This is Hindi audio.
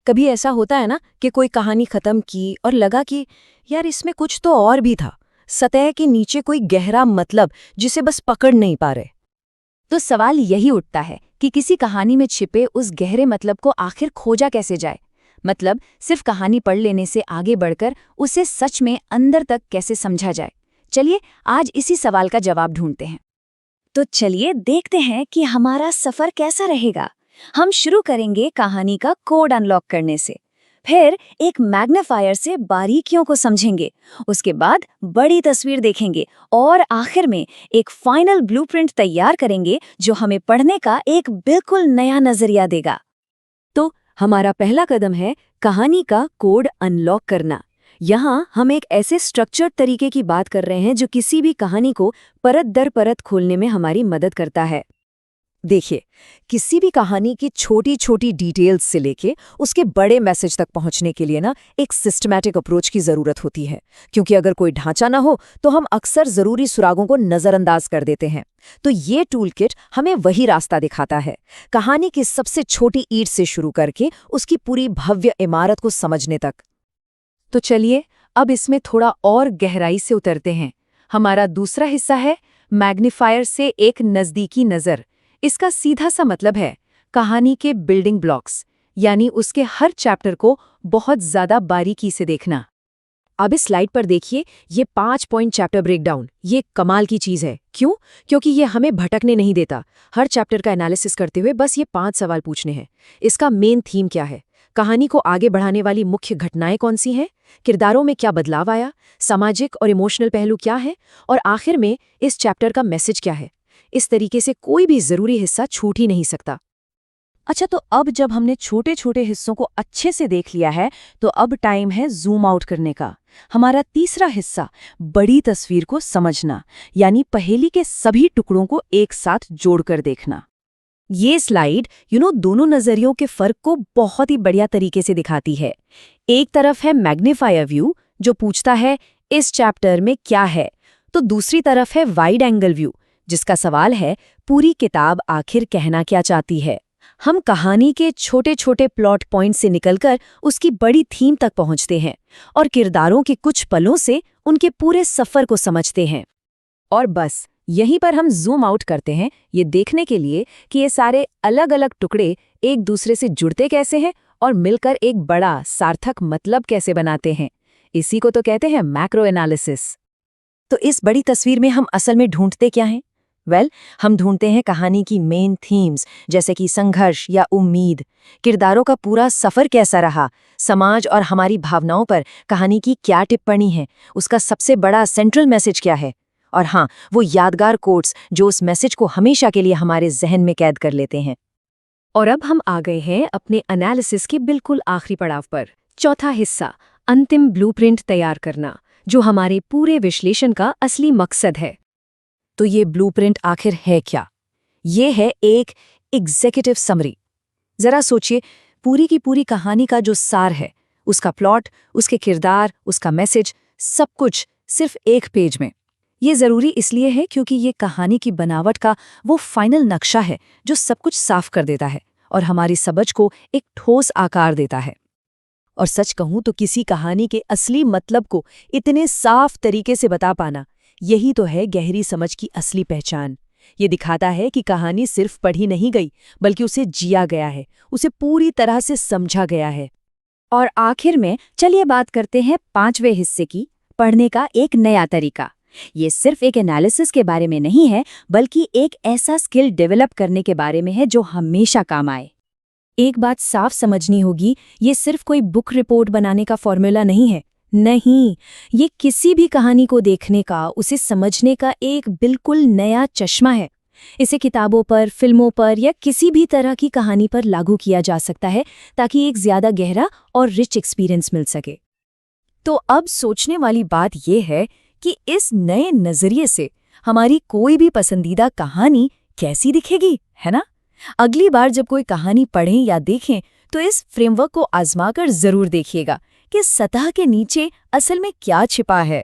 कभी ऐसा होता है ना कि कोई कहानी खत्म की और लगा कि यार इसमें कुछ तो और भी था, सतह के नीचे कोई गहरा मतलब जिसे बस पकड़ नहीं पा रहे। तो सवाल यही उठता है कि किसी कहानी में छिपे उस गहरे मतलब को आखिर खोजा कैसे जाए। मतलब सिर्फ कहानी पढ़ लेने से आगे बढ़कर उसे सच में अंदर तक कैसे समझा जाए। चलिए आज इसी सवाल का जवाब ढूंढते हैं। तो चलिए देखते हैं कि हमारा सफर कैसा रहेगा। हम शुरू करेंगे कहानी का कोड अनलॉक करने से, फिर एक मैग्नीफायर से बारीकियों को समझेंगे, उसके बाद बड़ी तस्वीर देखेंगे और आखिर में एक फाइनल ब्लूप्रिंट तैयार करेंगे जो हमें पढ़ने का एक बिल्कुल नया नजरिया देगा। तो हमारा पहला कदम है कहानी का कोड अनलॉक करना। यहाँ हम एक ऐसे स्ट्रक्चर्ड तरीके की बात कर रहे हैं जो किसी भी कहानी को परत दर परत खोलने में हमारी मदद करता है। देखिए, किसी भी कहानी की छोटी छोटी डिटेल्स से लेके उसके बड़े मैसेज तक पहुंचने के लिए ना एक सिस्टमैटिक अप्रोच की जरूरत होती है, क्योंकि अगर कोई ढांचा ना हो तो हम अक्सर जरूरी सुरागों को नजरअंदाज कर देते हैं। तो ये टूल किट हमें वही रास्ता दिखाता है, कहानी की सबसे छोटी ईंट से शुरू करके उसकी पूरी भव्य इमारत को समझने तक। तो चलिए अब इसमें थोड़ा और गहराई से उतरते हैं। हमारा दूसरा हिस्सा है मैग्नीफायर से एक नज़दीकी नज़र। इसका सीधा सा मतलब है कहानी के बिल्डिंग ब्लॉक्स, यानी उसके हर चैप्टर को बहुत ज़्यादा बारीकी से देखना। अब इस स्लाइड पर देखिए, ये 5 पॉइंट चैप्टर ब्रेकडाउन, ये कमाल की चीज़ है। क्यों? क्योंकि ये हमें भटकने नहीं देता। हर चैप्टर का एनालिसिस करते हुए बस ये 5 सवाल पूछने हैं। इसका मेन थीम क्या है? कहानी को आगे बढ़ाने वाली मुख्य घटनाएं कौन सी हैं? किरदारों में क्या बदलाव आया? सामाजिक और इमोशनल पहलू क्या है? और आखिर में इस चैप्टर का मैसेज क्या है? इस तरीके से कोई भी जरूरी हिस्सा छूट ही नहीं सकता। अच्छा, तो अब जब हमने छोटे छोटे हिस्सों को अच्छे से देख लिया है, तो अब टाइम है जूम आउट करने का। हमारा तीसरा हिस्सा, बड़ी तस्वीर को समझना, यानी पहेली के सभी टुकड़ों को एक साथ जोड़कर देखना। ये स्लाइड दोनों नजरियों के फर्क को बहुत ही बढ़िया तरीके से दिखाती है। एक तरफ है मैग्नीफायर व्यू जो पूछता है इस चैप्टर में क्या है, तो दूसरी तरफ है वाइड एंगल व्यू जिसका सवाल है पूरी किताब आखिर कहना क्या चाहती है। हम कहानी के छोटे छोटे प्लॉट पॉइंट से निकलकर उसकी बड़ी थीम तक पहुंचते हैं और किरदारों के कुछ पलों से उनके पूरे सफर को समझते हैं। और बस यहीं पर हम जूम आउट करते हैं, ये देखने के लिए कि ये सारे अलग अलग टुकड़े एक दूसरे से जुड़ते कैसे हैं और मिलकर एक बड़ा सार्थक मतलब कैसे बनाते हैं। इसी को तो कहते हैं मैक्रो एनालिसिस। तो इस बड़ी तस्वीर में हम असल में ढूंढते क्या हैं? हम ढूंढते हैं कहानी की मेन थीम्स, जैसे कि संघर्ष या उम्मीद, किरदारों का पूरा सफर कैसा रहा, समाज और हमारी भावनाओं पर कहानी की क्या टिप्पणी है, उसका सबसे बड़ा सेंट्रल मैसेज क्या है, और हाँ, वो यादगार कोट्स जो उस मैसेज को हमेशा के लिए हमारे जहन में कैद कर लेते हैं। और अब हम आ गए हैं अपने एनालिसिस के बिल्कुल आखिरी पड़ाव पर, चौथा हिस्सा, अंतिम ब्लूप्रिंट तैयार करना, जो हमारे पूरे विश्लेषण का असली मकसद है। तो ये ब्लूप्रिंट आखिर है क्या? ये है एक एग्जीक्यूटिव समरी। जरा सोचिए, पूरी की पूरी कहानी का जो सार है, उसका प्लॉट, उसके किरदार, उसका मैसेज, सब कुछ सिर्फ एक पेज में। ये जरूरी इसलिए है क्योंकि ये कहानी की बनावट का वो फाइनल नक्शा है जो सब कुछ साफ कर देता है और हमारी समझ को एक ठोस आकार देता है। और सच कहूं तो किसी कहानी के असली मतलब को इतने साफ तरीके से बता पाना, यही तो है गहरी समझ की असली पहचान। ये दिखाता है कि कहानी सिर्फ पढ़ी नहीं गई, बल्कि उसे जिया गया है, उसे पूरी तरह से समझा गया है। और आखिर में चलिए बात करते हैं 5वें हिस्से की, पढ़ने का एक नया तरीका। ये सिर्फ एक एनालिसिस के बारे में नहीं है, बल्कि एक ऐसा स्किल डेवलप करने के बारे में है जो हमेशा काम आए। एक बात साफ समझनी होगी, ये सिर्फ कोई बुक रिपोर्ट बनाने का फॉर्मूला नहीं है। नहीं, ये किसी भी कहानी को देखने का, उसे समझने का एक बिल्कुल नया चश्मा है। इसे किताबों पर, फिल्मों पर या किसी भी तरह की कहानी पर लागू किया जा सकता है ताकि एक ज्यादा गहरा और रिच एक्सपीरियंस मिल सके। तो अब सोचने वाली बात यह है कि इस नए नजरिए से हमारी कोई भी पसंदीदा कहानी कैसी दिखेगी, है ना? अगली बार जब कोई कहानी पढ़ें या देखें तो इस फ्रेमवर्क को आजमाकर जरूर देखिएगा कि सतह के नीचे असल में क्या छिपा है।